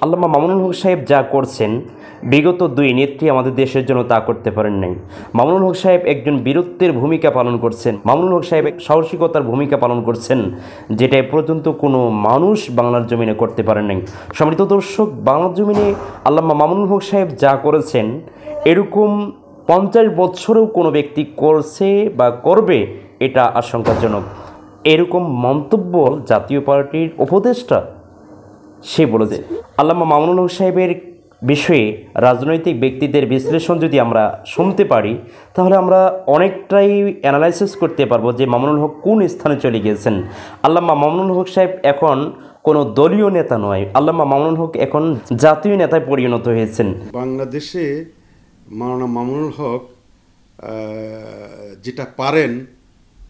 আল্লামা মামুনুল হক সাহেব যা করছেন বিগত দুই নেত্রী আমাদের দেশের জন্য তা করতে পারেন নাই। মামুনুল হক সাহেব একজন বীরত্বের ভূমিকা পালন করছেন। মামুনুল হক সাহেব এক সাহসিকতার ভূমিকা পালন করছেন, যেটা এ পর্যন্ত কোনো মানুষ বাংলার জমিনে করতে পারেন নাই। সম্মানিত দর্শক, বাংলার জমিনে আল্লামা মামুনুল হক সাহেব যা করেছেন এরকম 50 বছরেও কোনো ব্যক্তি করছে বা করবে, এটা আশঙ্কাজনক। এরকম মন্তব্য জাতীয় পার্টির উপদেষ্টা সে বলেছে। আল্লামা মামুনুল হক সাহেবের বিষয়ে রাজনৈতিক ব্যক্তিদের বিশ্লেষণ যদি আমরা শুনতে পারি, তাহলে আমরা অনেকটাই অ্যানালাইসিস করতে পারবো যে মামুনুল হক কোন স্থানে চলে গিয়েছেন। আল্লামা মামুনুল হক সাহেব এখন কোনো দলীয় নেতা নয়, আল্লামা মামুনুল হক এখন জাতীয় নেতায় পরিণত হয়েছেন। বাংলাদেশে মাওলানা মামুনুল হক যেটা পারেন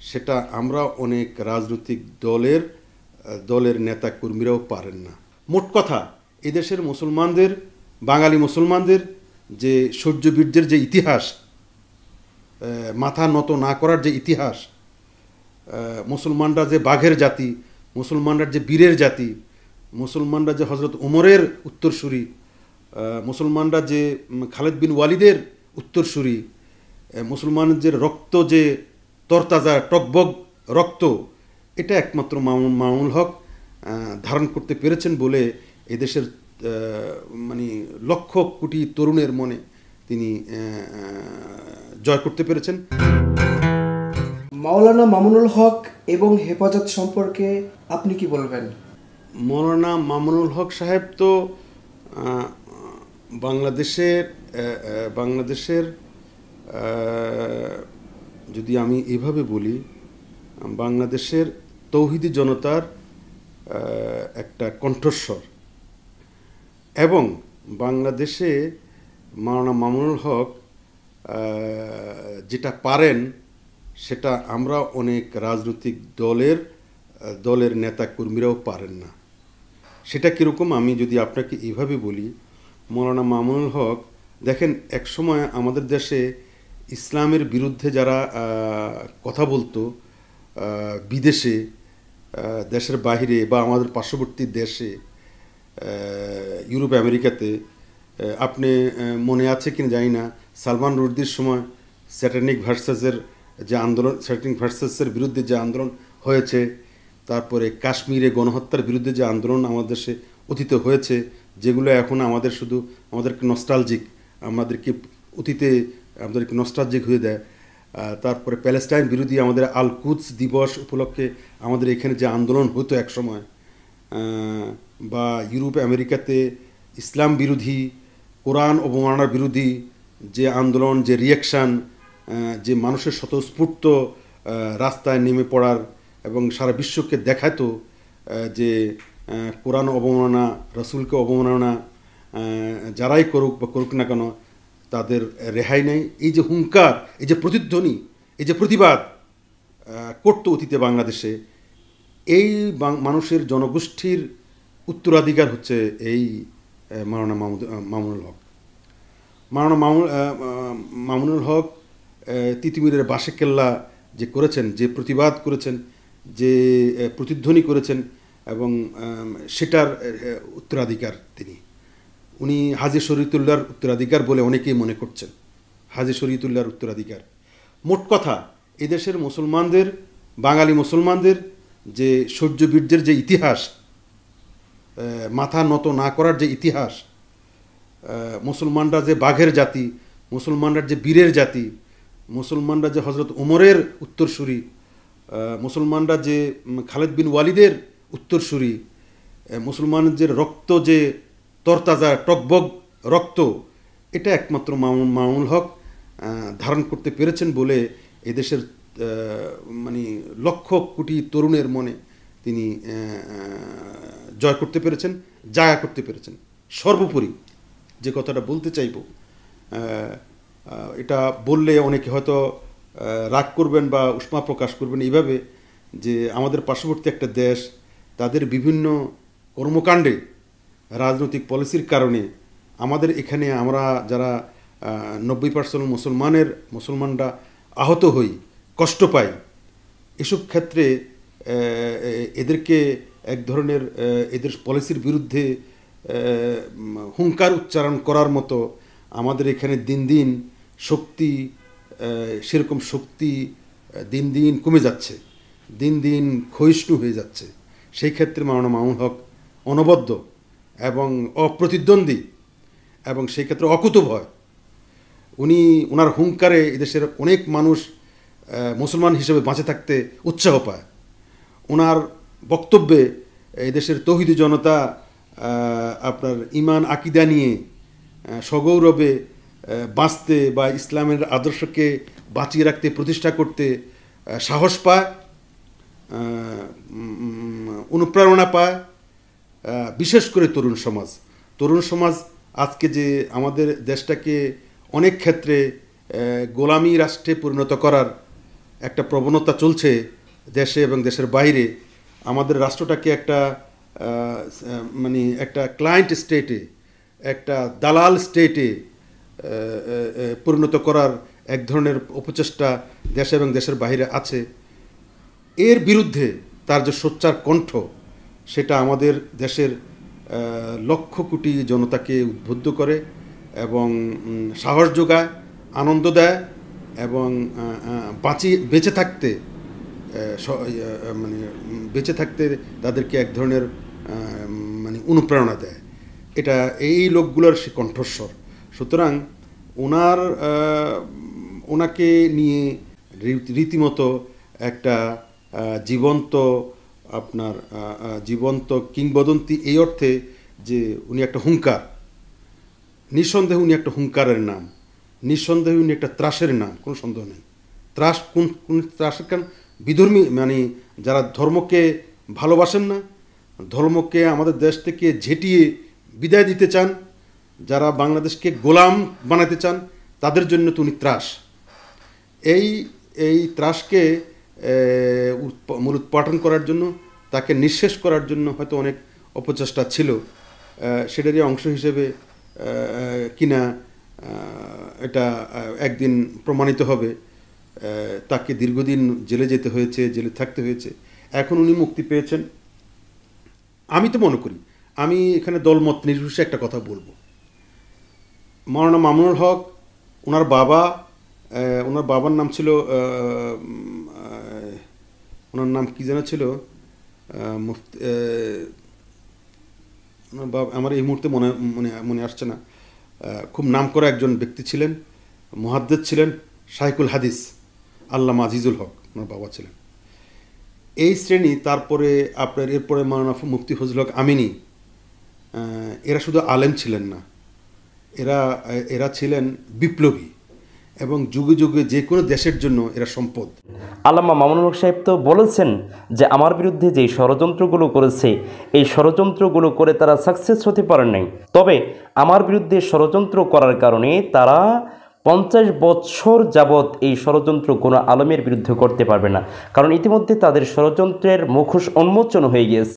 সেটা আমরা অনেক রাজনৈতিক দলের নেতা কর্মীরাও পারেন না। মোট কথা, এদেশের মুসলমানদের, বাঙালি মুসলমানদের যে শৌর্যবীর্যের যে ইতিহাস, মাথা নত না করার যে ইতিহাস, মুসলমানরা যে বাঘের জাতি, মুসলমানরা যে বীরের জাতি, মুসলমানরা যে হজরত ওমরের উত্তরসূরি, মুসলমানরা যে খালেদ বিন ওয়ালিদের উত্তরসূরি, মুসলমানদের রক্ত যে তরতাজা টকবগ রক্ত, এটা একমাত্র মামুনুল হক ধারণ করতে পেরেছেন বলে এদেশের লক্ষ কোটি তরুণের মনে তিনি জয় করতে পেরেছেন। মাওলানা মামুনুল হক এবং হেফাজত সম্পর্কে আপনি কি বলবেন? মৌলানা মামুনুল হক সাহেব তো বাংলাদেশের যদি আমি এভাবে বলি, বাংলাদেশের তৌহিদি জনতার একটা কণ্ঠস্বর, এবং বাংলাদেশে মাওলানা মামুনুল হক যেটা পারেন সেটা আমরা অনেক রাজনৈতিক দলের নেতা কর্মীরাও পারেন না। সেটা কীরকম, আমি যদি আপনাকে এইভাবে বলি, মাওলানা মামুনুল হক দেখেন, একসময় আমাদের দেশে ইসলামের বিরুদ্ধে যারা কথা বলতো, বিদেশে, দেশের বাহিরে বা আমাদের পার্শ্ববর্তী দেশে, ইউরোপ আমেরিকাতে, আপনি মনে আছে কিনা জানি না, সালমান রুশদির সময় স্যাটানিক ভার্সেসের বিরুদ্ধে যে আন্দোলন হয়েছে, তারপরে কাশ্মীরে গণহত্যার বিরুদ্ধে যে আন্দোলন আমাদের দেশে অতীতে হয়েছে, যেগুলো এখন আমাদেরকে নস্টালজিক, আমাদেরকে নস্টালজিক হয়ে দেয়। তারপরে প্যালেস্টাইন বিরোধী আমাদের আল কুদস দিবস উপলক্ষে আমাদের এখানে যে আন্দোলন হতো এক সময়, বা ইউরোপ আমেরিকাতে ইসলাম বিরোধী, কোরআন অবমাননার বিরোধী যে আন্দোলন, যে রিয়াকশান, যে মানুষের স্বতঃস্ফূর্ত রাস্তায় নেমে পড়ার এবং সারা বিশ্বকে দেখাতো যে কোরআন অবমাননা, রসুলকে অবমাননা যারাই করুক বা করুক না কেন, তাদের রেহাই নেই। এই যে হুঙ্কার, এই যে প্রতিধ্বনি, এই যে প্রতিবাদ করতো অতীতে বাংলাদেশে, এই মানুষের জনগোষ্ঠীর উত্তরাধিকার হচ্ছে এই মাওলানা মামুনুল হক। মাওলানা মামুনুল হক তিতুমিরের বাঁশেকেল্লা যে করেছেন, যে প্রতিবাদ করেছেন, যে প্রতিধ্বনি করেছেন, এবং সেটার উত্তরাধিকার উনি হাজী শরীয়তুল্লাহর উত্তরাধিকার বলে অনেকেই মনে করছেন, হাজী শরীয়তুল্লাহর উত্তরাধিকার। মোট কথা, এদেশের মুসলমানদের, বাঙালি মুসলমানদের যে শৌর্যবীর্যের যে ইতিহাস, মাথা নত না করার যে ইতিহাস, মুসলমানরা যে বাঘের জাতি, মুসলমানরা যে বীরের জাতি, মুসলমানরা যে হজরত ওমরের উত্তরসূরি, মুসলমানরা যে খালেদ বিন ওয়ালিদের উত্তরসূরি, মুসলমানদের রক্ত যে তরতাজা টকবগ রক্ত, এটা একমাত্র মামুনুল হক ধারণ করতে পেরেছেন বলে এদেশের লক্ষ কোটি তরুণের মনে তিনি জয় করতে পেরেছেন, জায়গা করতে পেরেছেন। সর্বোপরি যে কথাটা বলতে চাইব, এটা বললে অনেকে হয়তো রাগ করবেন বা উষ্মা প্রকাশ করবেন এইভাবে, যে আমাদের পার্শ্ববর্তী একটা দেশ, তাদের বিভিন্ন কর্মকাণ্ডে, রাজনৈতিক পলিসির কারণে আমাদের এখানে আমরা যারা 90% মুসলমানরা আহত হই, কষ্ট পাই, এসব ক্ষেত্রে এদেরকে এক ধরনের এদের পলিসির বিরুদ্ধে হুঙ্কার উচ্চারণ করার মতো আমাদের এখানে দিন দিন শক্তি, সেরকম শক্তি দিন দিন কমে যাচ্ছে, দিন দিন ক্ষয়িষ্ণু হয়ে যাচ্ছে। সেই ক্ষেত্রে মাওলানা মামুনুল হক অনবদ্য এবং অপ্রতিদ্বন্দ্বী এবং সেই ক্ষেত্রে অকুতভয়। ওনার হুঙ্কারে এদেশের অনেক মানুষ মুসলমান হিসেবে বাঁচে থাকতে উৎসাহ পায়। ওনার বক্তব্যে এদেশের তৌহিদি জনতা আপনার ঈমান আকিদা নিয়ে সগৌরবে বাঁচতে বা ইসলামের আদর্শকে বাঁচিয়ে রাখতে, প্রতিষ্ঠা করতে সাহস পায়, অনুপ্রেরণা পায়। বিশেষ করে তরুণ সমাজ আজকে যে আমাদের দেশটাকে অনেক ক্ষেত্রে গোলামী রাষ্ট্রে পরিণত করার একটা প্রবণতা চলছে দেশে এবং দেশের বাইরে, আমাদের রাষ্ট্রটাকে একটা মানে একটা ক্লায়েন্ট স্টেটে, একটা দালাল স্টেটে পরিণত করার এক ধরনের অপচেষ্টা দেশে এবং দেশের বাইরে আছে। এর বিরুদ্ধে তার যে সোচ্চার কণ্ঠ, সেটা আমাদের দেশের লক্ষ কোটি জনতাকে উদ্বুদ্ধ করে এবং সাহস যোগায়, আনন্দ দেয় এবং বেঁচে থাকতে মানে বেঁচে থাকতে তাদেরকে এক ধরনের মানে অনুপ্রেরণা দেয়। এটা এই লোকগুলোর সে কণ্ঠস্বর। সুতরাং ওনাকে নিয়ে রীতিমতো একটা জীবন্ত কিংবদন্তি, এই অর্থে যে উনি একটা হুঙ্কার, নিঃসন্দেহে উনি একটা হুঙ্কারের নাম, নিঃসন্দেহে উনি একটা ত্রাসের নাম, কোনো সন্দেহ নেই। ত্রাস কোন ত্রাসের কারণ? বিধর্মী, মানে যারা ধর্মকে ভালোবাসেন না, ধর্মকে আমাদের দেশ থেকে ঝেঁটিয়ে বিদায় দিতে চান, যারা বাংলাদেশকে গোলাম বানাতে চান, তাদের জন্য তো উনি ত্রাস। এই ত্রাসকে মূলোৎপাটন করার জন্য, তাকে নিঃশেষ করার জন্য হয়তো অনেক অপচেষ্টা ছিল। সেটারই অংশ হিসেবে কিনা এটা একদিন প্রমাণিত হবে। তাকে দীর্ঘদিন জেলে যেতে হয়েছে, জেলে থাকতে হয়েছে। এখন উনি মুক্তি পেয়েছেন। আমি তো মনে করি, আমি এখানে দলমত নির্বিশেষে একটা কথা বলবো, মাওলানা মামুনুল হক, ওনার বাবার নাম ছিল, ওনার নাম কি যেন ছিল, ওনার বাবা আমার এই মুহূর্তে মনে আসছে না। খুব নামকরা একজন ব্যক্তি ছিলেন, মুহাদ্দিস ছিলেন, শাইখুল হাদিস আল্লামা আজিজুল হক ওনার বাবা ছিলেন। এই শ্রেণী। তারপরে এরপরে মাওলানা মুফতি ফজলুল হক আমিনী। এরা শুধু আলেম ছিলেন না, এরা ছিলেন বিপ্লবী এবং যুগে যুগে যে কোনো দেশের জন্য এরা সম্পদ। আল্লামা মামুনুল হক সাহেব তো বলেছেন যে আমার বিরুদ্ধে যেই ষড়যন্ত্রগুলো করেছে, এই ষড়যন্ত্রগুলো করে তারা সাকসেস হতে পারেন নাই। তবে আমার বিরুদ্ধে ষড়যন্ত্র করার কারণে তারা 50 বছর যাবৎ এই ষড়যন্ত্র কোনো আলেমের বিরুদ্ধে করতে পারবে না, কারণ ইতিমধ্যে তাদের ষড়যন্ত্রের মুখোশ উন্মোচন হয়ে গিয়েছে।